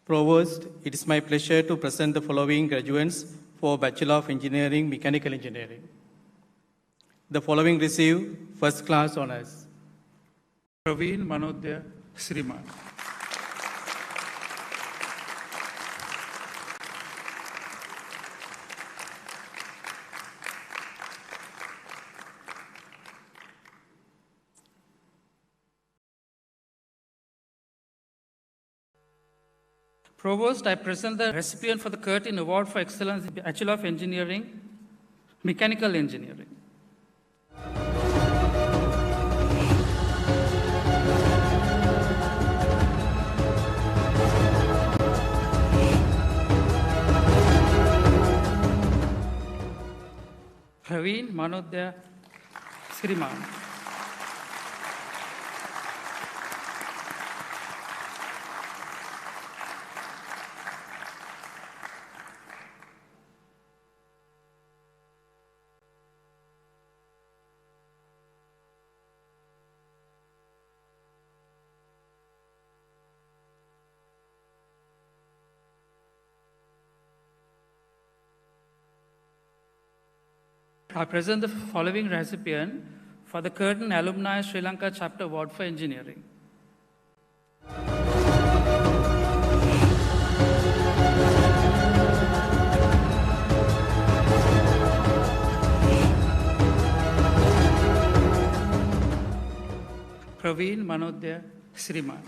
Provost, it is my pleasure to present the following graduates for Bachelor of Engineering, Mechanical Engineering. The following receive first class honors. Praveen Manodya Sriman. Provost, I present the recipient for the Curtin Award for Excellence in Bachelor of Engineering, Mechanical Engineering. Praveen Manodya Sriman. I present the following recipient for the Curtin Alumni Sri Lanka Chapter Award for Engineering. Praveen Manodya Sriman.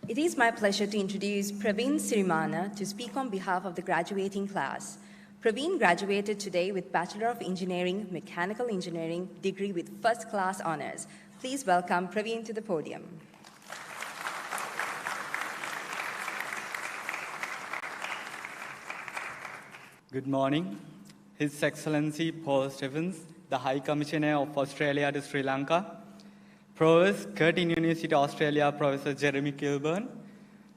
It is my pleasure to introduce Praveen Sirimana to speak on behalf of the graduating class. Praveen graduated today with Bachelor of Engineering, Mechanical Engineering degree with first class honors. Please welcome Praveen to the podium. Good morning. His Excellency Paul Stephens, the High Commissioner of Australia to Sri Lanka, Provost, Curtin University Australia, Professor Jeremy Kilburn,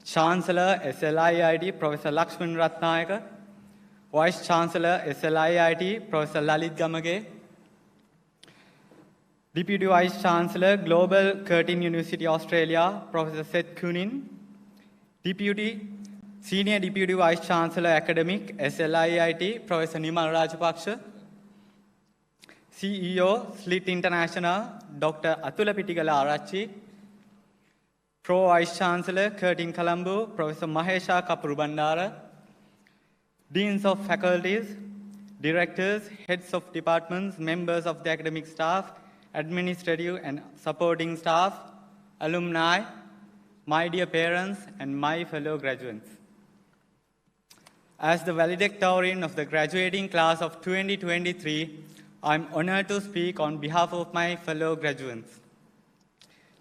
Chancellor, SLIIT, Professor Lakshman Ratnayaka, Vice Chancellor, SLIIT, Professor Lalit Gamage, Deputy Vice Chancellor, Global Curtin University Australia, Professor Seth Kunin, Senior Deputy Vice Chancellor, Academic, SLIIT, Professor Nimal Rajapaksha, CEO, SLIIT International, Dr. Atula Pitigala Arachi, Pro Vice Chancellor, Curtin Colombo, Professor Mahesha Kapurubandara, Deans of Faculties, Directors, Heads of Departments, members of the academic staff, administrative and supporting staff, alumni, my dear parents, and my fellow graduates. As the valedictorian of the graduating class of 2023, I'm honored to speak on behalf of my fellow graduates.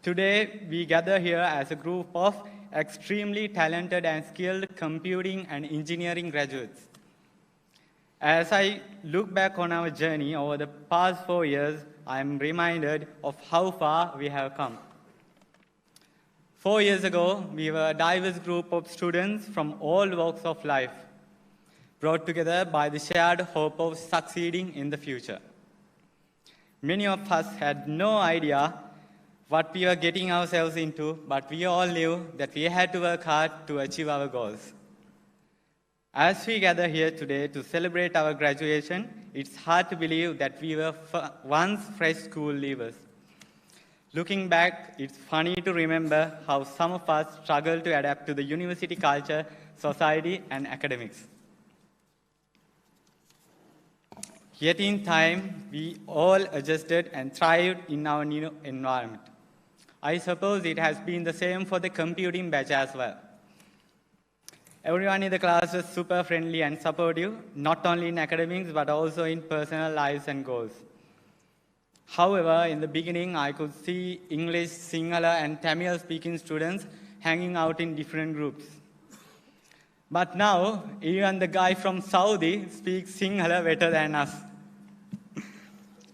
Today, we gather here as a group of extremely talented and skilled computing and engineering graduates. As I look back on our journey over the past 4 years, I am reminded of how far we have come. 4 years ago, we were a diverse group of students from all walks of life, brought together by the shared hope of succeeding in the future. Many of us had no idea what we were getting ourselves into, but we all knew that we had to work hard to achieve our goals. As we gather here today to celebrate our graduation, it's hard to believe that we were once fresh school leavers. Looking back, it's funny to remember how some of us struggled to adapt to the university culture, society, and academics. Yet in time, we all adjusted and thrived in our new environment. I suppose it has been the same for the computing batch as well. Everyone in the class was super friendly and supportive, not only in academics, but also in personal lives and goals. However, in the beginning, I could see English, Sinhala, and Tamil speaking students hanging out in different groups. But now, even the guy from Saudi speaks Sinhala better than us.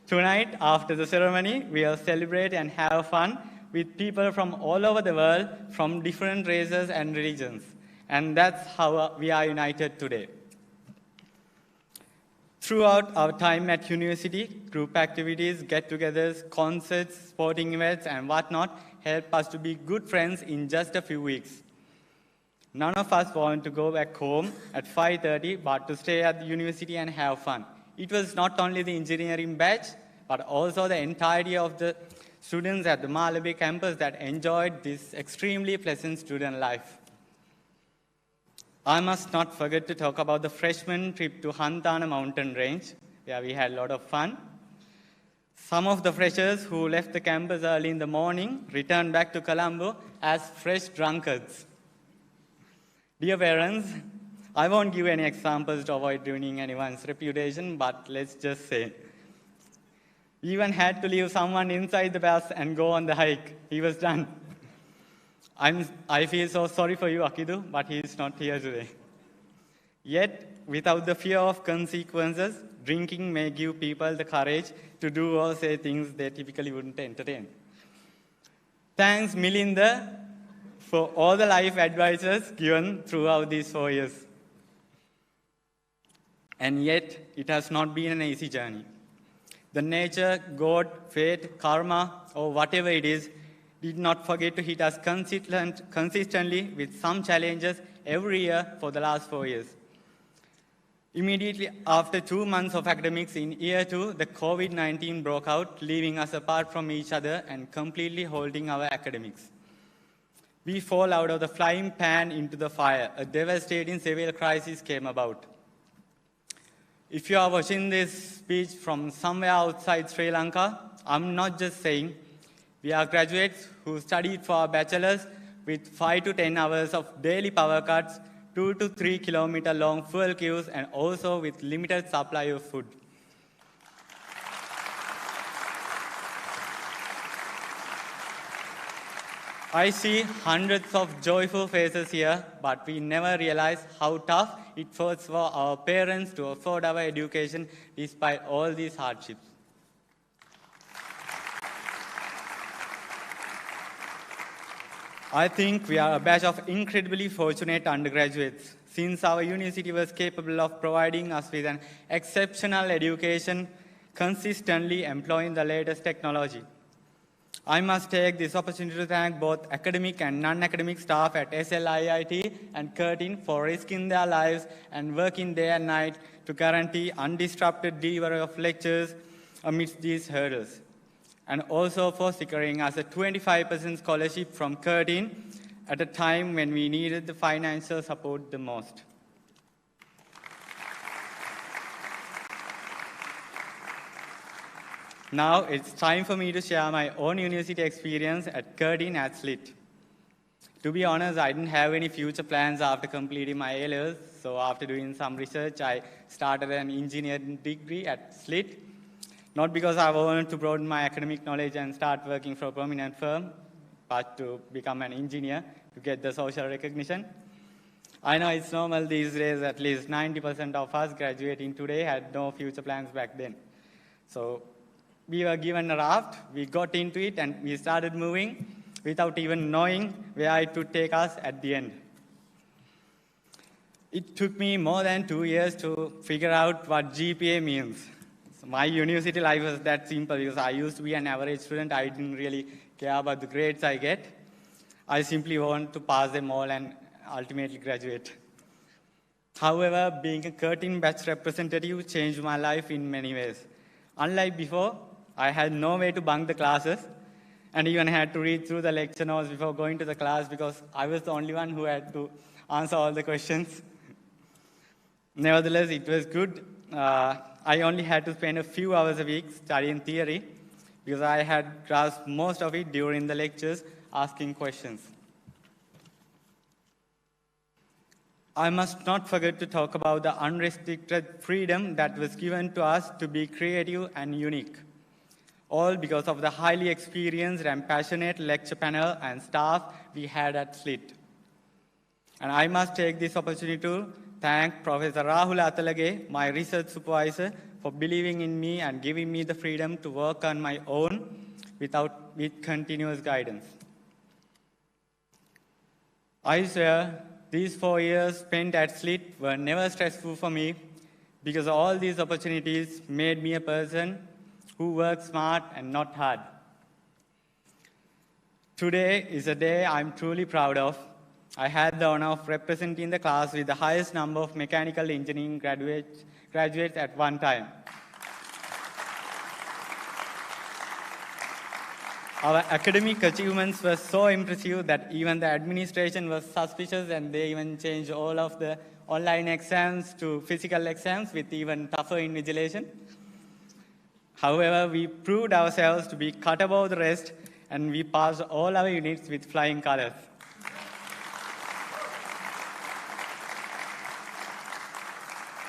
Tonight, after the ceremony, we'll celebrate and have fun with people from all over the world, from different races and religions. And that's how we are united today. Throughout our time at university, group activities, get-togethers, concerts, sporting events, and whatnot helped us to be good friends in just a few weeks. None of us wanted to go back home at 5:30, but to stay at the university and have fun. It was not only the engineering batch, but also the entirety of the students at the Malabe campus that enjoyed this extremely pleasant student life. I must not forget to talk about the freshman trip to Hantana mountain range, where we had a lot of fun. Some of the freshers who left the campus early in the morning returned back to Colombo as fresh drunkards. Dear parents, I won't give any examples to avoid ruining anyone's reputation, but let's just say, we even had to leave someone inside the bus and go on the hike. He was done. I feel so sorry for you, Akidu, but he is not here today. Yet, without the fear of consequences, drinking may give people the courage to do or say things they typically wouldn't entertain. Thanks, Milinda, for all the life advices given throughout these 4 years. And yet, it has not been an easy journey. The nature, God, fate, karma, or whatever it is, did not forget to hit us consistently with some challenges every year for the last 4 years. Immediately after 2 months of academics in year 2, the COVID-19 broke out, leaving us apart from each other and completely holding our academics. We fall out of the frying pan into the fire. A devastating civil crisis came about. If you are watching this speech from somewhere outside Sri Lanka, I'm not just saying we are graduates who studied for our bachelor's with 5 to 10 hours of daily power cuts, 2 to 3 kilometer long fuel queues, and also with limited supply of food. I see hundreds of joyful faces here, but we never realize how tough it was for our parents to afford our education despite all these hardships. I think we are a batch of incredibly fortunate undergraduates, since our university was capable of providing us with an exceptional education, consistently employing the latest technology. I must take this opportunity to thank both academic and non-academic staff at SLIIT and Curtin for risking their lives and working day and night to guarantee undisrupted delivery of lectures amidst these hurdles, and also for securing us a 25% scholarship from Curtin at a time when we needed the financial support the most. Now it's time for me to share my own university experience at Curtin at SLIIT. To be honest, I didn't have any future plans after completing my A-levels, so after doing some research, I started an engineering degree at SLIIT. Not because I wanted to broaden my academic knowledge and start working for a prominent firm, but to become an engineer to get the social recognition. I know it's normal these days, at least 90% of us graduating today had no future plans back then. So we were given a raft, we got into it, and we started moving without even knowing where it would take us at the end. It took me more than 2 years to figure out what GPA means. So my university life was that simple because I used to be an average student. I didn't really care about the grades I get. I simply wanted to pass them all and ultimately graduate. However, being a Curtin batch representative changed my life in many ways. Unlike before, I had no way to bunk the classes and even had to read through the lecture notes before going to the class because I was the only one who had to answer all the questions. Nevertheless, it was good. I only had to spend a few hours a week studying theory because I had grasped most of it during the lectures, asking questions. I must not forget to talk about the unrestricted freedom that was given to us to be creative and unique, all because of the highly experienced and passionate lecture panel and staff we had at SLIIT. And I must take this opportunity to thank Professor Rahul Atalage, my research supervisor, for believing in me and giving me the freedom to work on my own with continuous guidance. I swear these 4 years spent at SLIIT were never stressful for me because all these opportunities made me a person who works smart and not hard. Today is a day I'm truly proud of. I had the honor of representing the class with the highest number of mechanical engineering graduates at one time. Our academic achievements were so impressive that even the administration was suspicious, and they even changed all of the online exams to physical exams with even tougher invigilation. However, we proved ourselves to be cut above the rest, and we passed all our units with flying colors.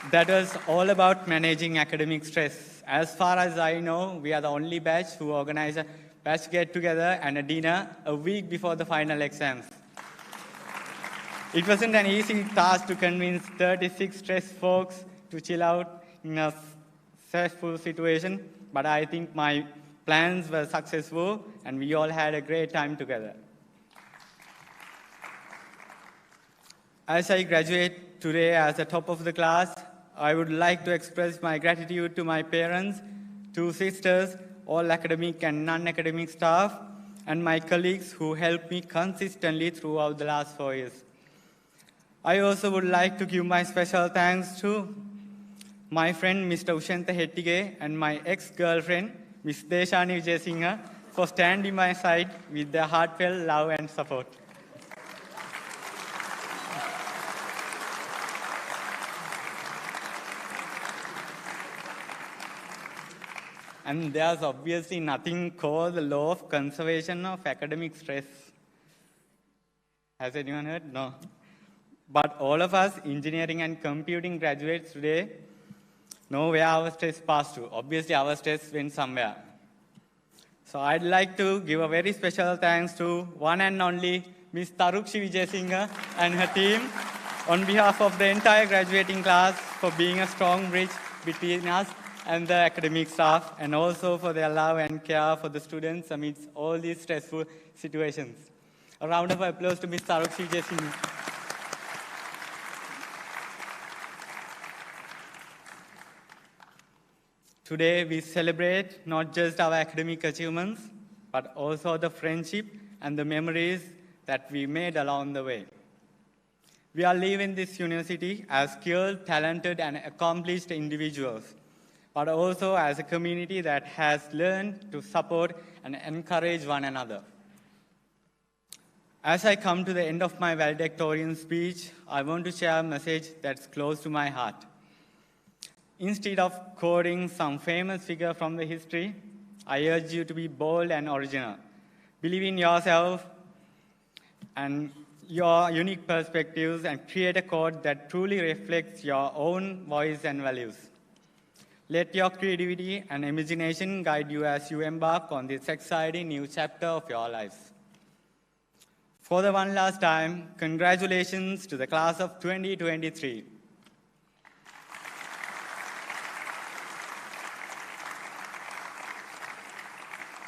That was all about managing academic stress. As far as I know, we are the only batch who organize a batch get-together and a dinner a week before the final exams. It wasn't an easy task to convince 36 stressed folks to chill out in a stressful situation, but I think my plans were successful and we all had a great time together. As I graduate today as the top of the class, I would like to express my gratitude to my parents, 2 sisters, all academic and non-academic staff, and my colleagues who helped me consistently throughout the last 4 years. I also would like to give my special thanks to my friend Mr. Ushantha Hettige and my ex-girlfriend Ms. Deshani Vijayasinghe for standing by my side with their heartfelt love and support. And there's obviously nothing called the law of conservation of academic stress. Has anyone heard? No. But all of us engineering and computing graduates today know where our stress passed to. Obviously, our stress went somewhere. So I'd like to give a very special thanks to one and only Ms. Tarukshi Vijayasinghe and her team on behalf of the entire graduating class for being a strong bridge between us and the academic staff, and also for their love and care for the students amidst all these stressful situations. A round of applause to Ms. Tarukshi Vijayasinghe. Today, we celebrate not just our academic achievements, but also the friendship and the memories that we made along the way. We are leaving this university as skilled, talented, and accomplished individuals, but also as a community that has learned to support and encourage one another. As I come to the end of my valedictorian speech, I want to share a message that's close to my heart. Instead of quoting some famous figure from the history, I urge you to be bold and original. Believe in yourself and your unique perspectives and create a code that truly reflects your own voice and values. Let your creativity and imagination guide you as you embark on this exciting new chapter of your lives. For the one last time, congratulations to the class of 2023.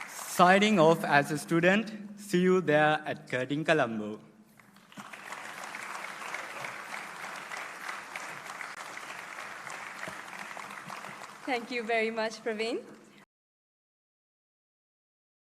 Signing off as a student, see you there at Curtin, Colombo. Thank you very much, Praveen.